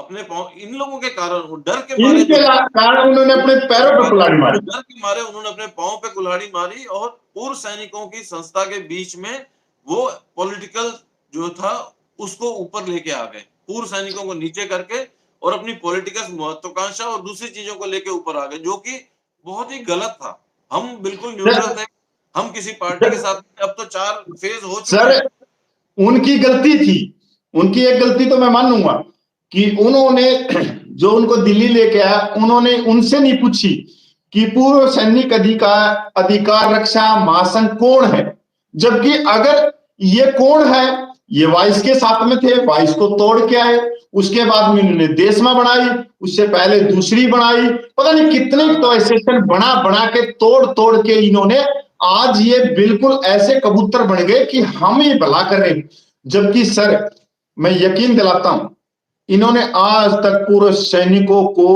अपने पांव, इन लोगों के कारण, डर के मारे, इनके कारण उन्होंने अपने पैरों पर कुल्हाड़ी मारी, डर के मारे उन्होंने अपने पांव पे कुल्हाड़ी मारी और पूर्व सैनिकों की संस्था के बीच में वो पॉलिटिकल जो था उसको ऊपर लेके आ गए, पूर्व सैनिकों को नीचे करके और अपनी पॉलिटिकल महत्वाकांक्षा और दूसरी चीजों को लेके ऊपर आ गए, जो कि बहुत ही गलत था। हम बिल्कुल न्यूट्रल थे, हम किसी पार्टी के साथ, अब तो 4 फेज हो चुके सर हैं। उनकी गलती थी, उनकी एक गलती तो मैं मानूंगा कि उन्होंने जो उनको दिल्ली लेके आया, उन्होंने उनसे नहीं पूछी कि पूर्व सैनिक अधिकार रक्षा महासंघ कौन है, जबकि अगर ये कौन है, ये वाइस के साथ में थे, वाइस को तोड़ के आए, उसके बाद में इन्होंने देशमा बनाई, उससे पहले दूसरी बनाई, पता नहीं कितने तो एसोसिएशन बना बना के तोड़ तोड़ के इन्होंने आज ये बिल्कुल ऐसे कबूतर बन गए कि हम ही भला करें। जबकि सर मैं यकीन दिलाता हूं, इन्होंने आज तक पूर्व सैनिकों को,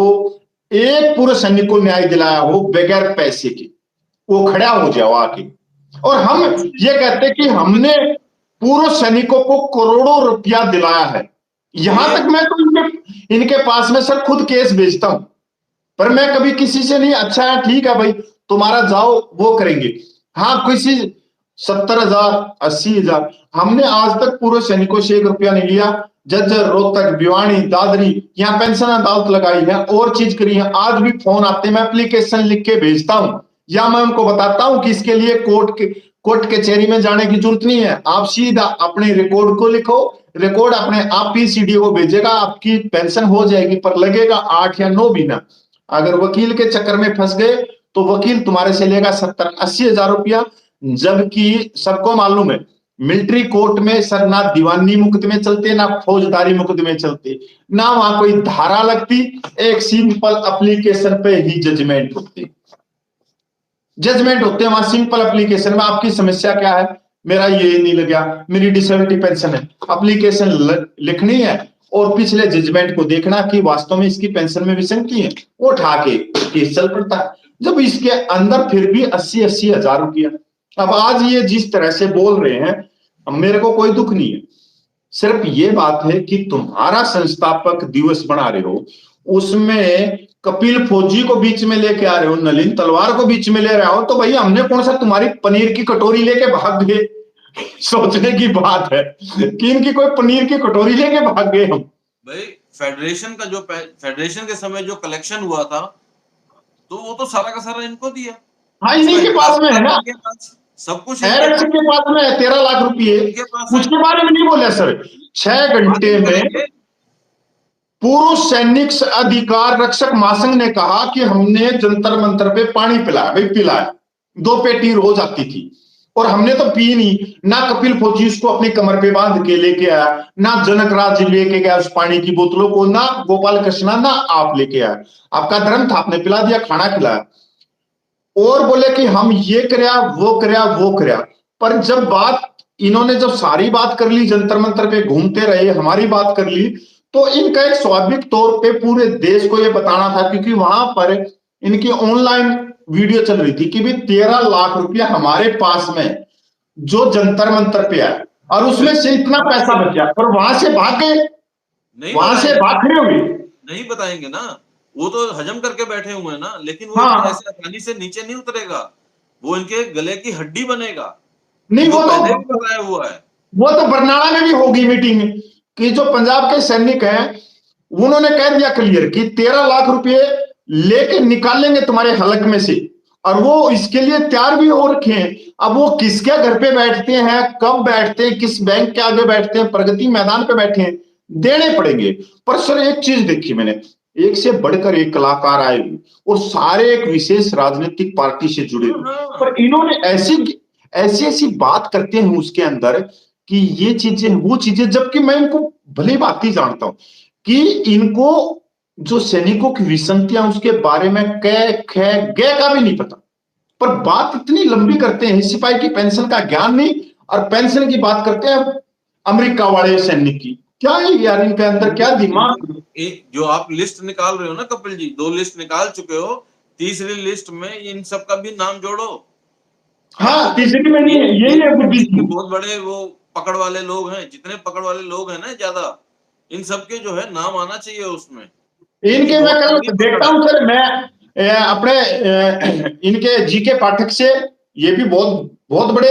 एक पूर्व सैनिक को न्याय दिलाया हो बगैर पैसे के, वो खड़ा हो जाओ आके, और हम ये कहते कि हमने पूर्व सैनिकों को करोड़ों रुपया दिलाया है। यहां तक मैं तो इनके पास में सर खुद केस भेजता हूं, पर मैं कभी किसी से नहीं, अच्छा है ठीक है भाई तुम्हारा जाओ वो करेंगे। हाँ किसी 70,000 80,000 हमने आज तक पूर्व सैनिकों से 1 रुपया नहीं लिया। जज्जर, रोहतक, भिवानी, दादरी, यहाँ पेंशन अदालत लगाई है और चीज करी है, आज भी फोन आते हैं, मैं एप्लीकेशन लिख के भेजता हूं या मैं उनको बताता हूं कि इसके लिए कोर्ट कचहरी में जाने की जरूरत नहीं है, आप सीधा अपने रिकॉर्ड को लिखो, रिकॉर्ड अपने आप पीसीडी को भेजेगा, आपकी पेंशन हो जाएगी, पर लगेगा 8 या 9 महीना। अगर वकील के चक्कर में फंस गए तो वकील तुम्हारे से लेगा 70-80 हजार रुपया, जबकि सबको मालूम है मिलिट्री कोर्ट में सर ना दीवानी मुकदमे चलते, ना फौजदारी मुकदमे चलते, ना वहां कोई धारा लगती, एक सिंपल एप्लीकेशन पे ही जजमेंट होते हैं वहां सिंपल एप्लीकेशन में, आपकी समस्या क्या है, मेरा ये नहीं लगा, मेरी डिसेबिलिटी पेंशन है, एप्लीकेशन लिखनी है और पिछले जजमेंट को देखना कि वास्तव में इसकी पेंशन में विसंगति है, वो उठा के केस चल पड़ता है। जब इसके अंदर फिर भी 80-80 हजार रुपया, अब आज ये जिस तरह से बोल रहे हैं, अब मेरे को कोई दुख नहीं है, सिर्फ ये बात है कि तुम्हारा संस्थापक दिवस बना रहे हो, उसमें कपिल फौजी को बीच में लेके आ रहे हो, नलिन तलवार को बीच में ले रहे हो, तो भाई हमने कौन सा तुम्हारी पनीर की कटोरी लेके भाग गए? सोचने की बात है कि इनकी कोई पनीर की कटोरी लेके भाग गए हम। भाई फेडरेशन का जो फेडरेशन के समय जो कलेक्शन हुआ था, तो वो तो सारा का सारा इनको दिया। हाँ इन्हीं के पास में है ना, सब कुछ एरक्स के पास में है 13 लाख रुपए, उसके बारे में नहीं बोले सर। 6 घंटे में पूर्व सैनिक अधिकार रक्षक महासंघ ने कहा कि हमने जंतर मंतर पे पानी पिलाया, भाई पिलाया, 2 पेटी रोज आती थी और हमने तो पी नहीं, ना कपिल फौजी उसको अपनी कमर पे बांध के लेके आया, ना जनक राज लेके गया उस पानी की बोतलों को, ना गोपाल कृष्णा, ना आप लेके आया, आपका धर्म था, आपने पिला दिया, खाना खिलाया और बोले कि हम ये करया वो करया वो करया। पर जब बात इन्होंने जब सारी बात कर ली, जंतर मंतर पे घूमते रहे, हमारी बात कर ली, तो इनका एक स्वाभाविक तौर पे पूरे देश को ये बताना था, क्योंकि वहां पर इनकी ऑनलाइन वीडियो चल रही थी कि भी 13 लाख रुपया हमारे पास में जो जंतर मंतर पे आया और उसमें से इतना पैसा बचा, पर वहां से भाग गए, वहां से भाग खड़े हुए, नहीं बताएंगे ना, वो तो हजम करके बैठे हुए हैं ना, लेकिन वो ऐसे आसानी से नीचे नहीं उतरेगा, वो इनके गले की हड्डी बनेगा। नहीं वो पहले भी बताया हुआ है, वो तो बरनाला में भी होगी मीटिंग कि जो पंजाब के सैनिक हैं उन्होंने कह दिया क्लियर कि 13 लाख रुपए लेके निकालेंगे तुम्हारे हलक में से, और वो इसके लिए तैयार भी हो रखे हैं। अब वो किसके घर पे बैठते हैं, कब बैठते हैं, किस बैंक के आगे बैठते हैं, प्रगति मैदान पे बैठे हैं, देने पड़ेंगे। पर सर एक चीज देखी मैंने, एक से बढ़कर एक कलाकार आए हुए और सारे एक विशेष राजनीतिक पार्टी से जुड़े हुए, पर इन्होंने ऐसी ऐसी बात करते हैं उसके अंदर कि ये चीजें वो चीजें, जबकि मैं इनको भली बात ही जानता हूं कि इनको जो सैनिकों की विसंगतियां उसके बारे में क ख ग का भी नहीं पता, पर बात इतनी लंबी करते हैं, सिपाही की पेंशन का ज्ञान नहीं, और पेंशन की बात करते हैं अमेरिका वाले सैनिक की। क्या है यार इनके अंदर क्या दिमाग? जो आप लिस्ट निकाल रहे हो ना कपिल जी, 2 लिस्ट निकाल चुके हो, तीसरी लिस्ट में इन सब का भी नाम जोड़ो। हाँ तीसरी में नहीं है, यही है बुद्धि। बहुत बड़े वो पकड़ वाले लोग हैं, जितने पकड़ वाले लोग हैं ना ज्यादा, इन सबके जो है नाम आना चाहिए उसमें। इनके मैं कल देखता हूँ सर, मैं अपने इनके जीके पाठक से, ये भी बहुत बहुत बड़े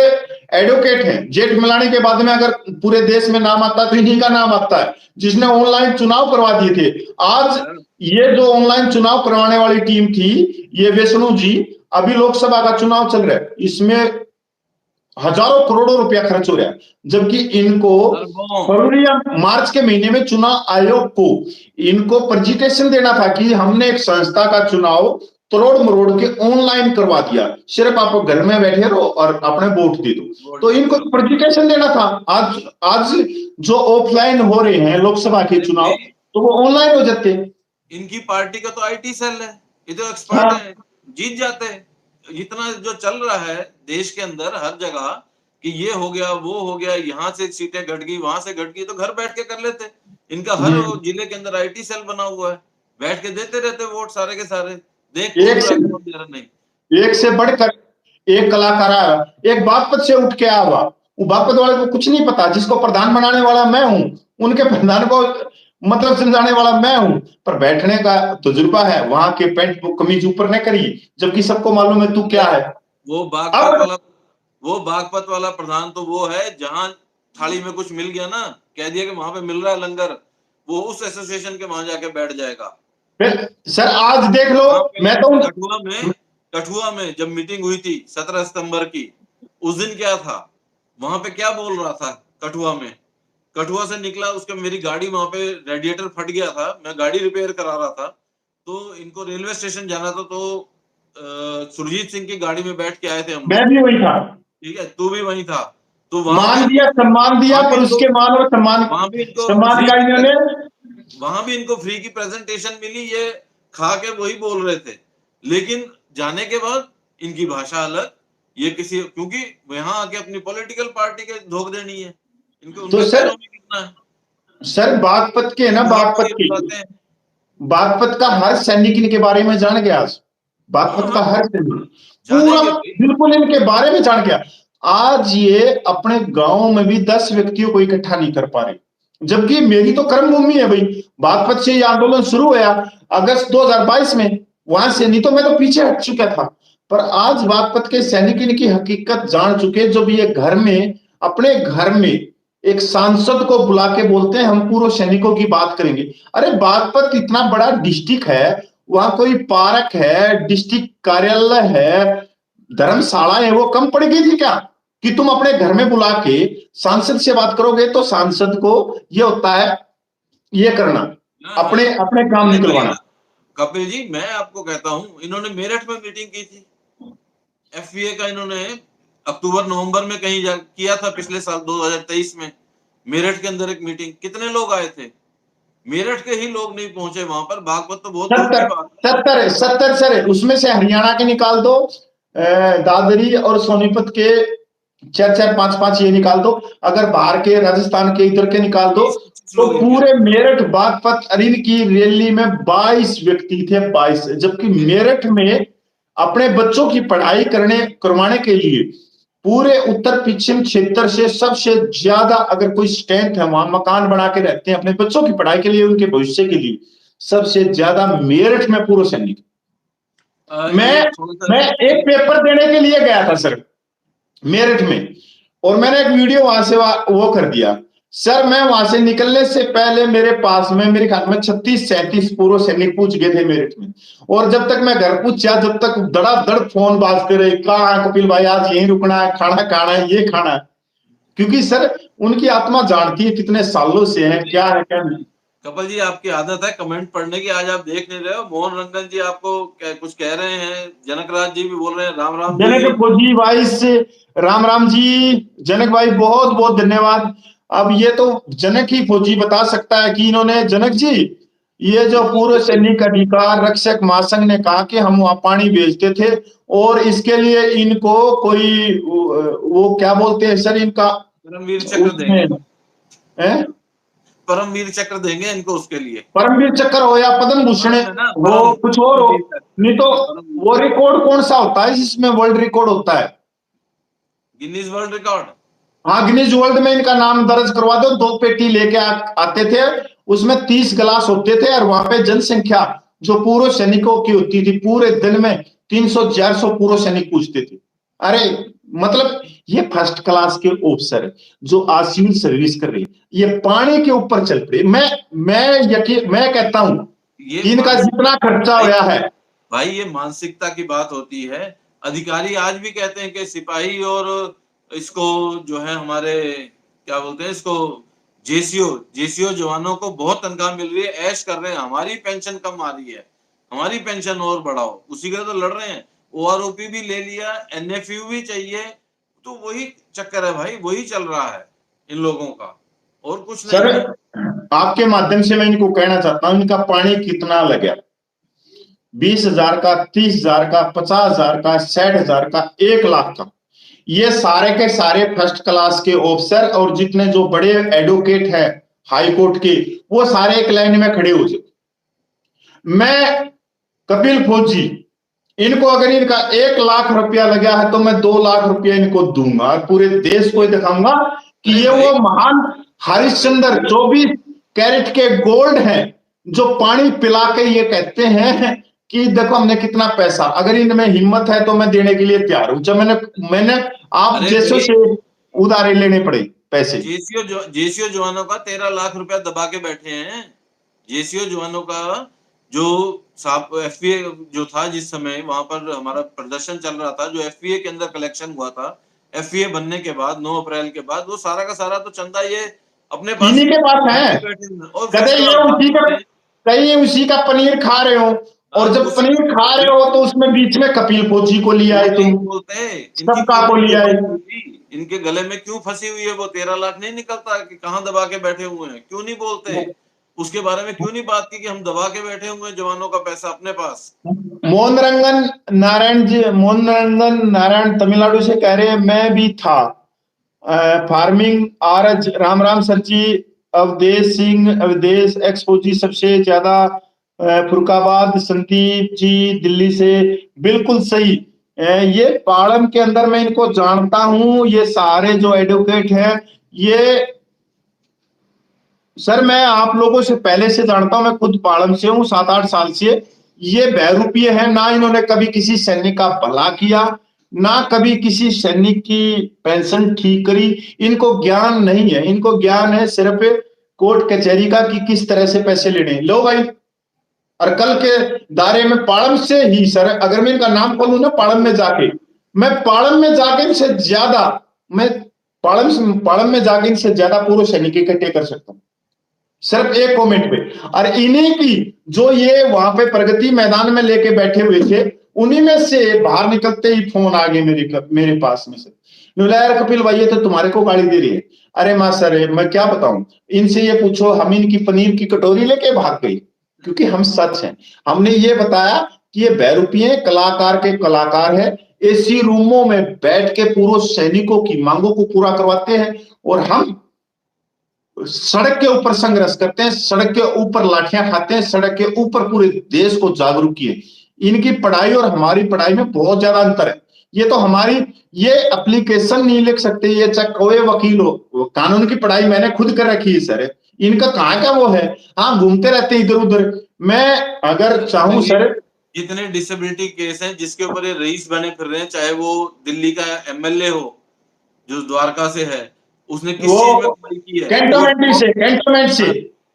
एडवोकेट हैं। जेठमलानी के बाद में अगर पूरे देश में नाम आता है तो इन्हीं का नाम आता है, जिसने ऑनलाइन चुनाव करवा दिए थे। आज ये जो ऑनलाइन चुनाव करवाने वाली टीम थी, ये वैष्णु जी, अभी लोकसभा का चुनाव चल रहा है, इसमें हजारों करोड़ों रुपया खर्च हो रहा है, जबकि इनको फरवरी या मार्च के महीने में चुनाव आयोग को इनको प्रेजेंटेशन देना था कि हमने एक संस्था का चुनाव तोड़ मरोड़ के ऑनलाइन करवा दिया, सिर्फ आप घर में बैठे रहो और अपने वोट दे दो। तो इनको प्रेजेंटेशन देना था। आज आज जो ऑफलाइन हो रहे हैं लोकसभा के चुनाव, तो वो ऑनलाइन हो जाते। इनकी पार्टी का तो आईटी सेल है, ये तो एक्सपर्ट है, जीत जाते हैं। इतना जो चल रहा है देश के अंदर हर जगह कि ये हो गया वो हो गया, यहाँ से सीटें घट गई वहां से घट गई, तो घर बैठ के कर लेते। इनका हर जिले के अंदर आईटी सेल बना हुआ है, बैठ के देते रहते वोट सारे के सारे। देख एक से बढ़कर एक कलाकार आया, एक बागपत से उठ के आया हुआ, वो बागपत वाले को कुछ नहीं पता, जिसको प्रधान बनाने वाला मैं हूं, उनके प्रधान को मतलब समझाने वाला मैं हूं, पर बैठने का तजुर्बा है, वहां के पैंट कमीज ऊपर न करी, जबकि सबको मालूम है तू क्या है। वो बागपत वाला प्रधान तो वो है जहां थाली में कुछ मिल गया ना, कह दिया कि वहां पे मिल रहा है लंगर, वो उस एसोसिएशन के वहां जाके बैठ जाएगा। सर आज देख लो, मैं तो कठुआ में जब मीटिंग हुई थी 17 सितंबर की, उस दिन क्या था वहां पे, क्या बोल रहा था कठुआ में। कठुआ से निकला, उसके मेरी गाड़ी वहां पे रेडिएटर फट गया था, मैं गाड़ी रिपेयर करा रहा था, तो इनको रेलवे स्टेशन जाना था, तो सुरजीत सिंह की गाड़ी में बैठ के आए थे हम। मैं भी वही था। ठीक है, तू भी वही था। तो मान दिया, सम्मान दिया, पर उसके मान और सम्मान का इन्होंने, वहां भी इनको फ्री की प्रेजेंटेशन मिली, ये खा के वही बोल रहे थे, लेकिन जाने के बाद इनकी भाषा अलग, ये किसी, क्योंकि यहाँ आके अपनी पॉलिटिकल पार्टी के धोख देनी है इनको, तो सर कितना है। सर बागपत के ना, बागपत का हर सैनिक इनके बारे में जान गया। बागपत का हर सैनिक पूरा बिल्कुल इनके बारे में जान गया। आज ये अपने गांव में भी 10 व्यक्तियों को इकट्ठा नहीं कर पा रहे, जबकि मेरी तो कर्मभूमि है भाई। बागपत से ये आंदोलन शुरू हुआ अगस्त 2022 में, वहां से, नहीं तो मैं तो पीछे हट चुका था। पर आज बागपत के सैनिक इनकी हकीकत जान चुके, जब ये घर में, अपने घर में एक सांसद को बुला के बोलते हैं हम पूर्व सैनिकों की बात करेंगे। अरे बागपत इतना बड़ा डिस्ट्रिक्ट है, वहां कोई पार्क है, डिस्ट्रिक्ट कार्यालय है, धर्मशाला है, वो कम पड़ गई थी क्या कि तुम अपने घर में बुला के सांसद से बात करोगे? तो सांसद को ये होता है ये करना, अपने अपने काम निकलवाना। कपिल जी मैं आपको कहता हूं, इन्होंने मेरठ में मीटिंग की थी एफपीए का, इन्होंने अक्टूबर नवंबर में कहीं किया था पिछले साल 2023 में। मेरठ के अंदर एक मीटिंग, कितने लोग आए थे? मेरठ के ही लोग नहीं पहुंचे वहां पर। बागपत तो बहुत दूर की बात है। 70 सर, उसमें से हरियाणा के निकाल दो, दादरी और सोनीपत के 4-4, 5-5 ये निकाल दो, अगर बाहर के राजस्थान के इधर के निकाल दो, तो पूरे मेरठ बागपत अरिन की रैली में 22 व्यक्ति थे, 22। जबकि मेरठ में अपने बच्चों की पढ़ाई करवाने के लिए पूरे उत्तर पश्चिम क्षेत्र से सबसे ज्यादा, अगर कोई स्ट्रेंथ है वहां, मकान बना के रहते हैं अपने बच्चों की पढ़ाई के लिए, उनके भविष्य के लिए, सबसे ज्यादा मेरठ में पूर्व सैनिक। मैं एक पेपर देने के लिए गया था सर मेरठ में, और मैंने एक वीडियो वहां से वो कर दिया सर। मैं वहां से निकलने से पहले मेरे पास में, मेरे ख्याल में 36-37 पूर्व सैनिक पूछ गए थे मेरठ में, और जब तक मैं घर पूछा, जब तक धड़ाधड़ फोन बाजते रहे, कहाँ है कपिल भाई, आज यहीं रुकना है, खाना खाना है, ये खाना है, क्योंकि सर उनकी आत्मा जानती है कितने सालों से है, क्या है क्या नहीं। कपिल जी आपकी आदत है कमेंट पढ़ने की, आज आप देख नहीं रहे हो। मोहन रंगन जी आपको कुछ कह रहे हैं, जनकराज जी भी बोल रहे हैं, राम राम जनक फौजी भाई से राम राम जी, जनक भाई बहुत बहुत धन्यवाद। अब ये तो जनक ही फौजी बता सकता है कि इन्होंने, जनक जी, ये जो पूर्व सैनिक अधिकार रक्षक महासंघ ने कहा कि हम वहां पानी भेजते थे, और इसके लिए इनको कोई वो क्या बोलते हैं सर, इनका परमवीर चक्र देंगे, परमवीर चक्र देंगे इनको, उसके लिए परमवीर चक्र हो या पद्म भूषण हो, कुछ और हो, नहीं तो वो रिकॉर्ड कौन सा होता है जिसमें वर्ल्ड रिकॉर्ड होता है? Guinness world record. हाँ, गिनीज वर्ल्ड में इनका नाम दर्ज करवा दो। 2 पेटी लेके आते थे, उसमें 30 गिलास होते थे और वहां पे जनसंख्या जो पूर्व सैनिकों की होती थी पूरे दिन में 300-400 पूर्व सैनिक पूछते थे। अरे मतलब ये फर्स्ट क्लास के ऑफिसर जो आज सिविल सर्विस कर रही ये पानी के ऊपर चल पड़े। मैं कहता हूं ये कि इनका जितना खर्चा भाई, होया है भाई ये मानसिकता की बात होती है। अधिकारी आज भी कहते हैं कि सिपाही और इसको जो है हमारे क्या बोलते हैं इसको जेसीओ जवानों को बहुत तनख्वाह मिल रही है, ऐश कर रहे हैं, हमारी पेंशन कम आ रही है, हमारी पेंशन और बढ़ाओ, उसी के तो लड़ रहे हैं। ओआरओपी भी ले लिया, एनएफयू भी चाहिए, तो वही चक्कर है भाई, वही चल रहा है इन लोगों का, और कुछ सर। नहीं है। आपके माध्यम से मैं इनको कहना चाहता हूं इनका पानी कितना लगे, 20,000 का, 30,000 का, 50,000 का, 60,000 का, 1 लाख का, ये सारे के सारे फर्स्ट क्लास के ऑफिसर और जितने जो बड़े एडवोकेट है हाई कोर्ट के वो सारे एक लाइन में खड़े हो जाए। मैं कपिल फौजी इनको अगर इनका 1 लाख रुपया लगा है तो मैं 2 लाख रुपया इनको दूंगा और पूरे देश को दिखाऊंगा कि अरे ये भाई, वो महान हरिश्चंद्र 24 कैरेट के गोल्ड हैं जो पानी पिला के ये कहते हैं कि देखो हमने कितना पैसा, अगर इनमें हिम्मत है तो मैं देने के लिए तैयार हूं। जब मैंने आप अरे जैसों भाई, से उधारे लेने पड़े पैसे। जेसीओ जवानों का 13 लाख रुपया दबा के बैठे हैं। जेसीओ जवानों का जो साहब एफपीए जो था, जिस समय वहां पर हमारा प्रदर्शन चल रहा था, जो एफपीए के अंदर कलेक्शन हुआ था, एफपीए बनने के बाद 9 अप्रैल के बाद, वो सारा का सारा तो चंदा ये अपने पास इन्हीं के पास है। रखे बैठे हैं। और कदे फर्स्ट ये क्लास बात उसी का करते हैं। कहीं उसी का पनीर खा रहे हो और जब उसी पनीर खा रहे हो तो उसमें बीच में कपिल फौजी को लिया क्यों है नहीं तुम, बोलते, इनकी सबका क्यों को नहीं लिया है। फंसी हुई, इनके गले में क्यों फंसी हुई है वो 13 लाख, नहीं निकलता कि कहाँ दबा के बैठे हुए हैं, क्यों नहीं बोलते उसके बारे में, क्यों नहीं बात की कि हम दबा के बैठे हुए हैं जवानों का पैसा अपने पास। मोहन रंगन नारायण तमिलनाडु से कह रहे हैं मैं भी था फार्मिंग आरज राम राम सर जी, अवधेश सिंह अवधेश एक्सपोजी सबसे ज्यादा फुर्काबाद संदीप जी दिल्ली से, बिल्कुल सही। ये पालम के अंदर मैं इनको जानता हूं, ये सारे जो एडवोकेट हैं ये सर मैं आप लोगों से पहले से जानता हूं, मैं खुद पालम से हूं 7-8 साल से। ये बहरूपीय है, ना इन्होंने कभी किसी सैनिक का भला किया ना कभी किसी सैनिक की पेंशन ठीक करी। इनको ज्ञान नहीं है, इनको ज्ञान है सिर्फ कोर्ट कचहरी का कि किस तरह से पैसे लेने लो भाई। और कल के दायरे में पालम से ही सर अगर मैं इनका नाम खोलूं ना पालम में जाके, मैं पालम में जाके इनसे ज्यादा मैं पालम में जाके इनसे ज्यादा पूर्व सैनिक इकट्ठे कर सकता हूं सिर्फ एक कमेंट पे। और इन्हीं की जो ये वहां पे प्रगति मैदान में लेके बैठे हुए थे उन्हीं में से बाहर निकलते ही फोन आ गए मेरे पास में से, यार कपिल भाई ये तो तुम्हारे को गाली दे रही है। अरे मां सर मैं क्या बताऊं, इनसे ये पूछो हम इनकी पनीर की कटोरी लेके भाग गई क्योंकि हम सच हैं। हमने ये बताया कि ये बहरूपीय कलाकार के कलाकार है, एसी रूमों में बैठ के पूर्व सैनिकों की मांगों को पूरा करवाते हैं और हम सड़क के ऊपर संघर्ष करते हैं, सड़क के ऊपर लाठियां खाते हैं, सड़क के ऊपर पूरे देश को जागरूक किए। इनकी पढ़ाई और हमारी पढ़ाई में बहुत ज्यादा अंतर है। ये तो हमारी ये एप्लीकेशन नहीं लिख सकते, ये चाहे कोई वकील हो, कानून की पढ़ाई मैंने खुद कर रखी है सर, इनका कहाँ का वो है। हाँ घूमते रहते इधर उधर। मैं अगर चाहूं सर, जितने डिसेबिलिटी केस हैं जिसके ऊपर ये रईस बने फिर रहे हैं, चाहे वो दिल्ली का एमएलए हो जो द्वारका से है, उसने किस चीज में वो कमाई की है, कैंटोनमेंट से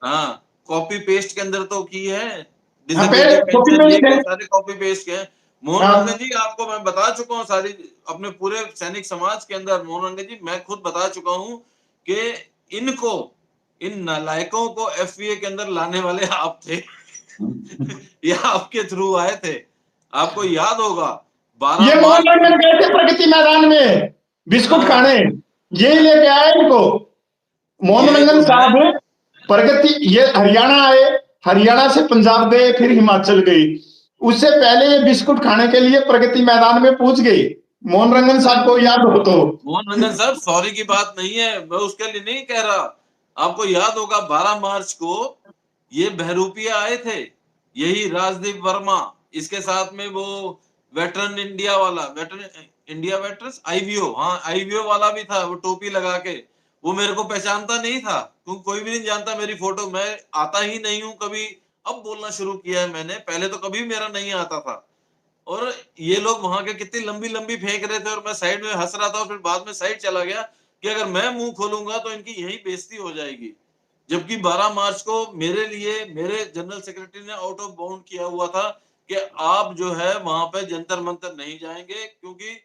हाँ कॉपी पेस्ट के अंदर तो की है, हाँ डिसेबिलिटी कॉपी पेंशन पेस्ट है। लेके सारे कॉपी पेस्ट के हैं। मोहन हाँ रंगन जी आपको मैं बता चुका हूँ सारी, अपने पूरे सैनिक समाज के अंदर मोहन रंगन जी मैं खुद बता चुका हूँ कि इनको, इन नालायकों को एफबीए के अंदर लाने वाले आप थे। ये आपके थ्रू आए थे, आपको याद होगा 12 ये मोहन मार्च रंगन गए थे प्रगति मैदान में बिस्कुट हाँ खाने, यही लेके आए इनको मोहन ये रंगन जो है, साहब। प्रगति ये हरियाणा आए, हरियाणा से पंजाब गए फिर हिमाचल गए, उससे पहले ये बिस्कुट खाने के लिए प्रगति मैदान में पहुंच गए। मोहन रंगन साहब को याद हो तो। मोहन रंगन साहब सॉरी की बात नहीं है, मैं उसके लिए नहीं कह रहा। आपको याद होगा 12 मार्च को ये बहरूपिया आए थे, यही राजदीप वर्मा, इसके साथ में वो वेटरन इंडिया वाला, वेटरन इंडिया वेटरन आईवीओ, हाँ आईवीओ वाला भी था, वो टोपी लगा के वो मेरे को पहचानता नहीं था, क्योंकि कोई भी नहीं जानता मेरी फोटो, मैं आता ही नहीं हूँ कभी। अब बोलना शुरू किया है मैंने, पहले तो कभी मेरा नहीं आता था। और ये लोग वहां के कितनी लंबी लंबी फेंक रहे थे और मैं साइड में हंस रहा था, और फिर बाद में साइड चला गया कि अगर मैं मुंह खोलूंगा तो इनकी यही बेइज्जती हो जाएगी। जबकि 12 मार्च को मेरे लिए मेरे जनरल सेक्रेटरी ने आउट ऑफ बाउंड किया हुआ था कि आप जो है वहां पे जंतर मंतर नहीं जाएंगे, क्योंकि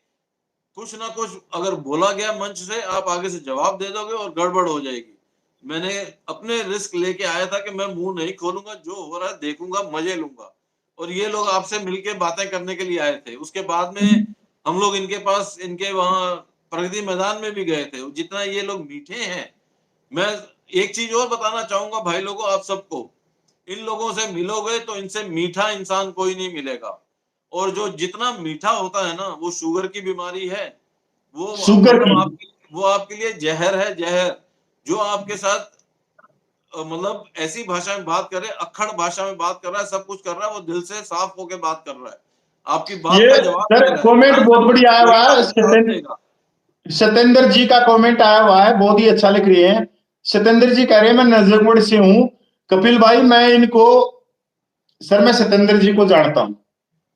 कुछ ना कुछ अगर बोला गया मंच से, आप आगे से जवाब दे दोगे और गड़बड़ हो जाएगी। मैंने अपने रिस्क लेके आया था कि मैं मुंह नहीं खोलूंगा, जो हो रहा है देखूंगा, मजे लूंगा। और ये लोग आपसे मिलके बातें करने के लिए आए थे। उसके बाद में हम लोग इनके पास, इनके वहां प्रगति मैदान में भी गए थे। जितना ये लोग मीठे हैं, मैं एक चीज और बताना चाहूंगा भाई लोगों, आप सबको, इन लोगों से मिलोगे तो इनसे मीठा इंसान कोई नहीं मिलेगा। और जो जितना मीठा होता है ना, वो शुगर की बीमारी है। वो शुगर मतलब की। वो आपके लिए जहर है, जहर। जो आपके साथ मतलब ऐसी भाषा में बात करे, अक्खड़ भाषा में बात कर रहा है, सब कुछ कर रहा है, वो दिल से साफ होके बात कर रहा है, आपकी बात ये का जवाब सर देगा, कमेंट ध्यान बहुत रखना, बढ़िया आया कोई हुआ ना है। कोई साथ देगा। सतेंद्र जी का कमेंट आया हुआ है, बहुत ही अच्छा लिख रही हैं। सतेंद्र जी कह रहे हैं मैं नजरगढ़ से हूँ। कपिल भाई मैं इनको, सर मैं सतेंद्र जी को जानता हूँ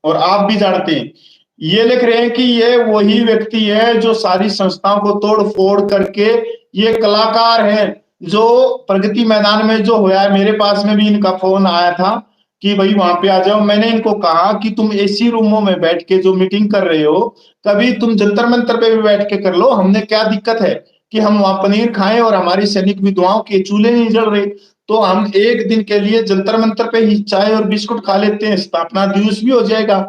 और आप भी जानते हैं। ये लिख रहे हैं कि ये वही व्यक्ति है जो सारी संस्थाओं को तोड़ फोड़ करके, ये कलाकार है जो प्रगति मैदान में जो हुआ है। मेरे पास में भी इनका फोन आया था कि भाई वहां पे आ जाओ। मैंने इनको कहा कि तुम एसी रूमों में बैठ के जो मीटिंग कर रहे हो, कभी तुम जंतर मंतर पे भी बैठ के कर लो, हमने क्या दिक्कत है कि हम वहां पनीर खाएं और हमारी सैनिक विधवाओं के चूल्हे नहीं जल रहे, तो हम एक दिन के लिए जंतर मंतर पे ही चाय और बिस्कुट खा लेते हैं, स्थापना दिवस भी हो जाएगा।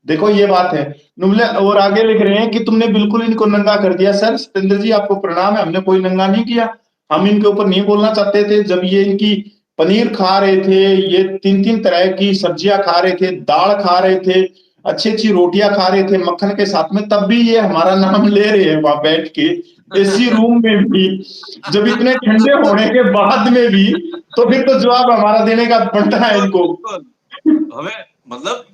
देखो ये बात है। नुमले और आगे लिख रहे हैं कि तुमने बिल्कुल इनको नंगा कर दिया। सर सतेंद्र जी आपको प्रणाम है, हमने कोई नंगा नहीं किया। हम इनके ऊपर नहीं बोलना चाहते थे। जब ये इनकी पनीर खा रहे थे, ये तीन तीन तरह की सब्जियां खा रहे थे, दाल खा रहे थे, अच्छी अच्छी रोटियां खा रहे थे मक्खन के साथ में, तब भी ये हमारा नाम ले रहे हैं वहां बैठ के एसी रूम में भी, जब इतने ठंडे होने के बाद में भी। तो फिर तो जवाब हमारा देने का बनता है बिल्कुल इनको। बिल्कुल। हमें मतलब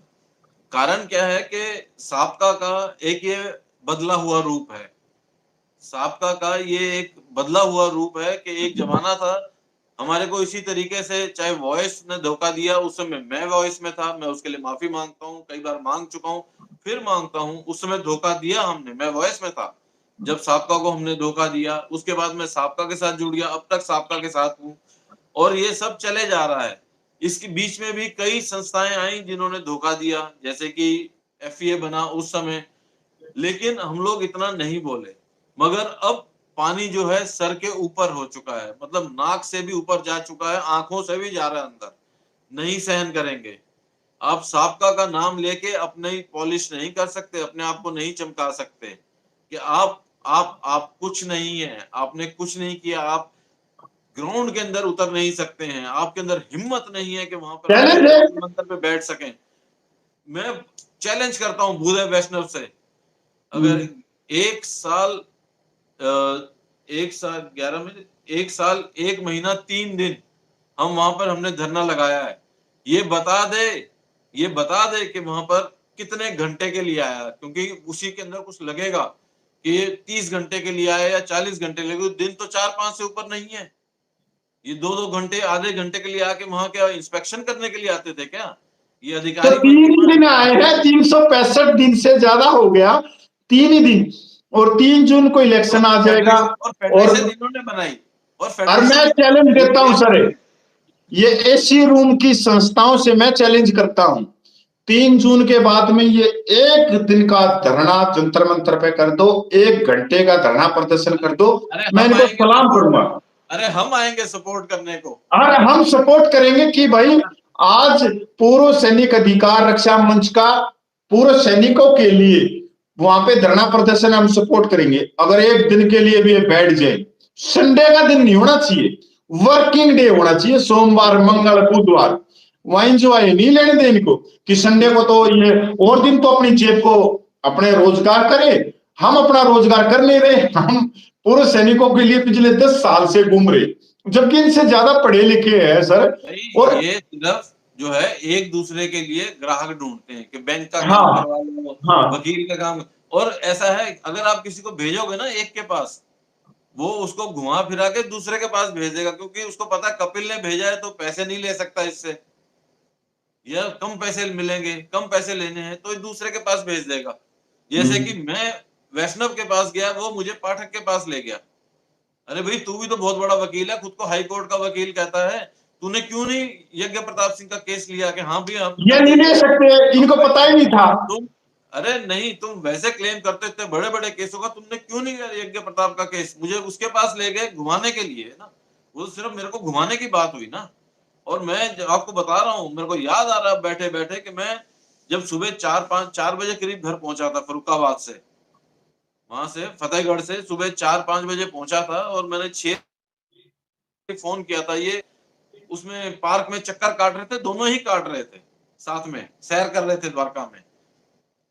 कारण क्या है कि साबका का एक ये बदला हुआ रूप है। साबका का ये एक बदला हुआ रूप है कि एक जमाना था हमारे को इसी तरीके से, चाहे वॉइस ने धोखा दिया, उस समय मैं वॉइस में था, मैं उसके लिए माफी मांगता हूँ, कई बार मांग चुका हूँ, फिर मांगता हूँ। उस समय धोखा दिया हमने, मैं वॉइस में था जब साबका को हमने धोखा दिया। उसके बाद मैं साबका के साथ जुड़ गया, अब तक साबका के साथ हूँ। और ये सब चले जा रहा है। इसके बीच में भी कई संस्थाएं आई जिन्होंने धोखा दिया, जैसे कि एफईए बना उस समय, लेकिन हम लोग इतना नहीं बोले। मगर अब पानी जो है सर के ऊपर हो चुका है, मतलब नाक से भी ऊपर जा चुका है, आंखों से भी जा रहा है अंदर। नहीं सहन करेंगे। आप साबका का नाम लेके अपने ही पॉलिश नहीं कर सकते, अपने आप को नहीं चमका सकते कि आप कुछ नहीं है, आपने कुछ नहीं किया, आप ग्राउंड के अंदर उतर नहीं सकते हैं, आपके अंदर हिम्मत नहीं है कि वहां पर आप चैलेंज है। जंतर मंतर पे बैठ सकें। मैं चैलेंज करता हूं भूदेव वैष्णव से, अगर एक साल एक साल 11 महीने, एक साल 1 महीना 3 दिन हम वहां पर हमने धरना लगाया है, ये बता दे, ये बता दे कि वहां पर कितने घंटे के लिए आया, क्योंकि उसी के अंदर कुछ लगेगा कि ये 30 घंटे के लिए आया या 40 घंटे लगे। दिन तो 4-5 से ऊपर नहीं है। ये 2-2 घंटे, आधे घंटे के लिए आके वहां क्या इंस्पेक्शन करने के लिए आते थे क्या? ये तो अधिकारी बन तीन के ही दिन आए हैं, 365 दिन से ज्यादा हो गया, 3 ही दिन। और 3 जून को इलेक्शन आ जाएगा। और और फेडरेशन इन्होंने बनाई, और मैं फेडरेशन चैलेंज देता हूं सर, इन्होंने। ये एसी रूम की संस्थाओं से मैं चैलेंज करता हूं, 3 जून के बाद में ये एक दिन का धरना जंतर मंतर पे कर दो, 1 घंटे का धरना प्रदर्शन कर दो, अरे मैं हम इनको आएंगे सलाम सपोर्ट करूंगा। करने, अरे हम आएंगे सपोर्ट करने को। और हम सपोर्ट करेंगे कि भाई आज पूर्व सैनिक अधिकार रक्षा मंच का पूर्व सैनिकों के लिए वहां पे धरना प्रदर्शन हम सपोर्ट करेंगे। अगर एक दिन के लिए भी ये बैठ जाए, संडे का दिन नहीं होना चाहिए, वर्किंग डे होना चाहिए, सोमवार मंगल बुधवार, वहां इंजॉय नहीं लेने दें इनको कि संडे को तो ये और दिन तो अपनी जेब को अपने रोजगार करे। हम अपना रोजगार कर नहीं रहे, हम पूर्व सैनिकों के लिए पिछले 10 साल से घूम रहे, जबकि इनसे ज्यादा पढ़े लिखे हैं सर। भाई और ये सिर्फ जो है एक दूसरे के लिए ग्राहक ढूंढते हैं कि बैंक का काम हाँ करवा लो, हाँ वकील का काम। और ऐसा है, अगर आप किसी को भेजोगे ना एक के पास, वो उसको घुमा फिरा के दूसरे के पास भेज देगा, क्योंकि उसको पता है कपिल ने भेजा है तो पैसे नहीं ले सकता इससे, या कम पैसे मिलेंगे, कम पैसे लेने हैं तो दूसरे के पास भेज देगा। जैसे कि मैं वैष्णव के पास गया, वो मुझे पाठक के पास ले गया। अरे भाई, तू भी तो बहुत बड़ा वकील है, खुद को हाई कोर्ट का वकील कहता है, तूने क्यों नहीं यज्ञ प्रताप सिंह का केस लिया कि हाँ भी ये हम नहीं ले सकते, इनको पता ही नहीं था। तुम, अरे नहीं, तुम वैसे क्लेम करते थे बड़े बड़े केसों का, तुमने क्यों नहीं लिया यज्ञ प्रताप का केस? मुझे उसके पास ले गए घुमाने के लिए ना, वो सिर्फ मेरे को घुमाने की बात हुई ना। और मैं आपको बता रहा हूँ, मेरे को याद आ रहा है बैठे बैठे कि मैं जब सुबह 4 बजे करीब घर पहुंचा था फर्रुखाबाद से, वहां से फतेहगढ़ से सुबह 4-5 बजे पहुंचा था, और मैंने 6 फोन किया था। ये उसमें पार्क में चक्कर काट रहे थे, दोनों ही काट रहे थे, साथ में सैर कर रहे थे द्वारका में।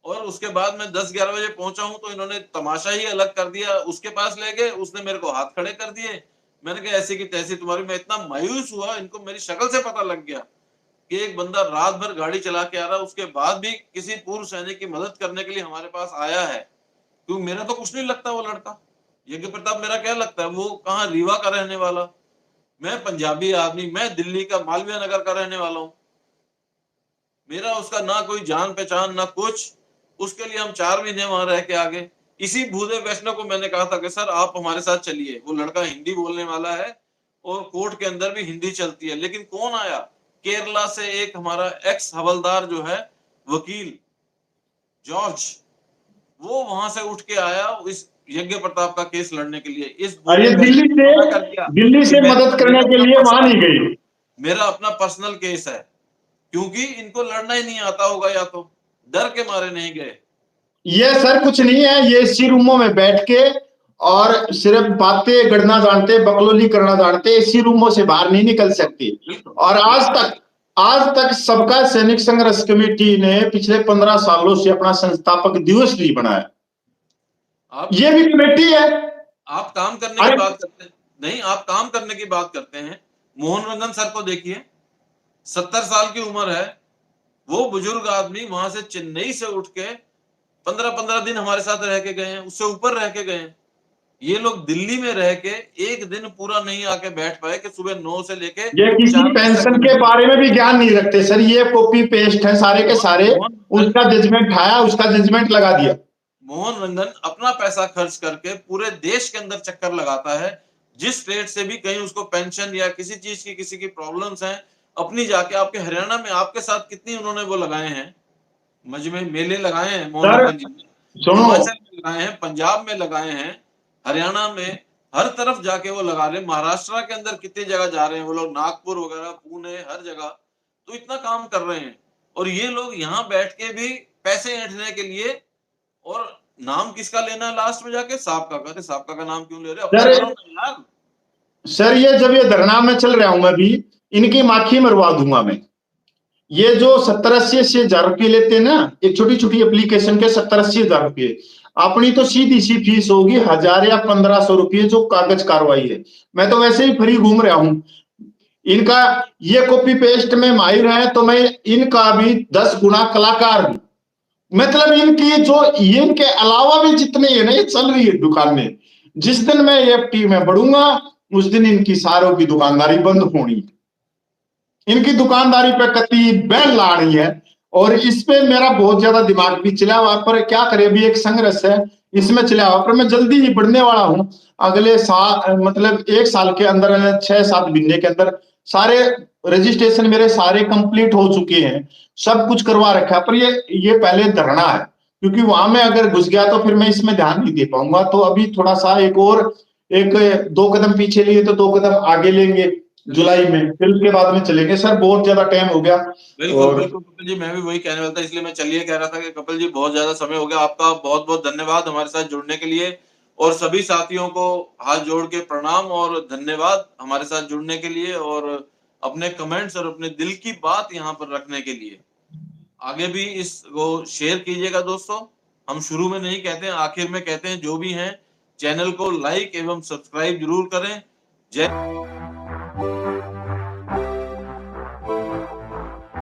और उसके बाद मैं 10-11 बजे पहुंचा हूं तो इन्होंने तमाशा ही अलग कर दिया। उसके पास ले गए, उसने मेरे को हाथ खड़े कर दिए। मैंने कहा ऐसी की तैसी तुम्हारी। मैं इतना मायूस हुआ, इनको मेरी शक्ल से पता लग गया कि एक बंदा रात भर गाड़ी चला के आ रहा है, उसके बाद भी किसी पूर्व सैनिक की मदद करने के लिए हमारे पास आया है। क्योंकि मेरा तो कुछ नहीं लगता वो लड़का, यज्ञ प्रताप मेरा क्या लगता है? वो कहाँ, रीवा का रहने वाला, मैं पंजाबी आदमी, मैं दिल्ली का मालवीय नगर का रहने वाला हूँ। मेरा उसका ना कोई जान पहचान ना कुछ। उसके लिए हम 4 महीने वहां रह के आ गए। इसी भूदेव वैष्णव को मैंने कहा था कि सर आप हमारे साथ चलिए, वो लड़का हिंदी बोलने वाला है और कोर्ट के अंदर भी हिंदी चलती है। लेकिन कौन आया? केरला से एक हमारा एक्स हवलदार जो है, वकील जॉर्ज, वो वहां से उठ के आया इस यज्ञ प्रताप का केस लड़ने के लिए। इस और ये भूदेव वैष्णव ने मना कर दिया दिल्ली कि से मदद करने के लिए वहां नहीं गई। मेरा अपना पर्सनल केस है, क्योंकि इनको लड़ना ही नहीं आता होगा, या तो डर के मारे नहीं गए। ये सर कुछ नहीं है, ये इसी रूमों में बैठ के और सिर्फ बातें गढ़ना जानते, बकलोली करना जानते, इसी रूमों से बाहर नहीं निकल सकती। बिल्कुल। और आज तक सबका सैनिक संघर्ष कमेटी ने पिछले 15 सालों से अपना संस्थापक दिवस नहीं बनाया। ये भी कमेटी है। आप काम करने की बात करते हैं, नहीं आप काम करने की बात करते हैं। मोहन रंगन सर को देखिए, 70 साल की उम्र है, वो बुजुर्ग आदमी वहां से चेन्नई से उठ के 15-15 दिन हमारे साथ रह के गए हैं, उससे ऊपर रह के गए हैं। ये लोग दिल्ली में रह के एक दिन पूरा नहीं आके बैठ पाए कि सुबह 9 से लेके ये किसी 4 बजे पेंशन तक। के बारे में भी ज्ञान नहीं रखते सर, ये कॉपी पेस्ट है सारे के सारे। उसका जजमेंट आया, उसका जजमेंट लगा दिया। मोहन रंगन अपना पैसा खर्च करके पूरे देश के अंदर चक्कर लगाता है। जिस स्टेट से भी कहीं उसको पेंशन या किसी चीज की, किसी की प्रॉब्लम्स हैं, अपनी जाके आपके हरियाणा में आपके साथ कितनी उन्होंने वो लगाए हैं, मजमे मेले लगाए हैं मोहन रंगन जी ने, हिमाचल में लगाए हैं, पंजाब में लगाए हैं, हरियाणा में, हर तरफ जाके वो लगा रहे हैं। महाराष्ट्र के अंदर कितनी जगह जा रहे हैं वो लोग, नागपुर वगैरह, पुणे, हर जगह तो इतना काम कर रहे हैं। और ये लोग यहाँ बैठ के भी पैसे ऐंठने के लिए, और नाम किसका लेना है लास्ट में जाके? साबका का। साबका का नाम क्यों ले रहे? अपना करो ना यार। सर ये जब ये धरना में चल रहा हूं मैं भी, इनकी माखी मरवा दूंगा मैं। ये जो 70-80 हजार रुपये लेते हैं ना, एक छोटी छोटी एप्लीकेशन के 70-80 हजार रुपये, अपनी तो सीधी सी फीस होगी 1000 या 1500 रुपये जो कागज कार्रवाई है। मैं तो वैसे ही फ्री घूम रहा हूं। इनका ये कॉपी पेस्ट में माहिर है तो मैं इनका भी 10 गुना कलाकार हूं। मतलब इनकी जो इनके अलावा भी जितने है ना, ये चल रही है दुकान में। जिस दिन मैं एफटी में बढ़ूंगा उस दिन इनकी सारों की दुकानदारी बंद होनी। इनकी दुकानदारी पे कति बैन ला रही है, और इस पे मेरा बहुत ज्यादा दिमाग भी चला हुआ। पर क्या करे, भी एक संघर्ष है इसमें चला हुआ। पर मैं जल्दी ही बढ़ने वाला हूँ, अगले साल मतलब 1 साल के अंदर 6-7 महीने के अंदर सारे रजिस्ट्रेशन मेरे सारे कंप्लीट हो चुके हैं, सब कुछ करवा रखा है। पर ये पहले धरना है, क्योंकि वहां में अगर घुस गया तो फिर मैं इसमें ध्यान नहीं दे पाऊंगा। तो अभी थोड़ा सा एक 2 कदम पीछे लिए तो 2 कदम आगे लेंगे जुलाई में, फिर उसके बाद में चलेंगे। सर बहुत ज्यादा टाइम हो गया। बिल्कुल बिल्कुल कपिल जी, मैं भी वही कहने वाला था, इसलिए मैं चलिए कह रहा था कि कपिल जी बहुत ज्यादा समय हो गया। आपका बहुत बहुत धन्यवाद हमारे साथ जुड़ने के लिए, और सभी साथियों को हाथ जोड़ के प्रणाम और धन्यवाद हमारे साथ जुड़ने के लिए, और अपने कमेंट्स और अपने दिल की बात यहाँ पर रखने के लिए। आगे भी इसको शेयर कीजिएगा दोस्तों। हम शुरू में नहीं कहते हैं, आखिर में कहते हैं। जो भी हैं चैनल को लाइक एवं सब्सक्राइब जरूर करें। जय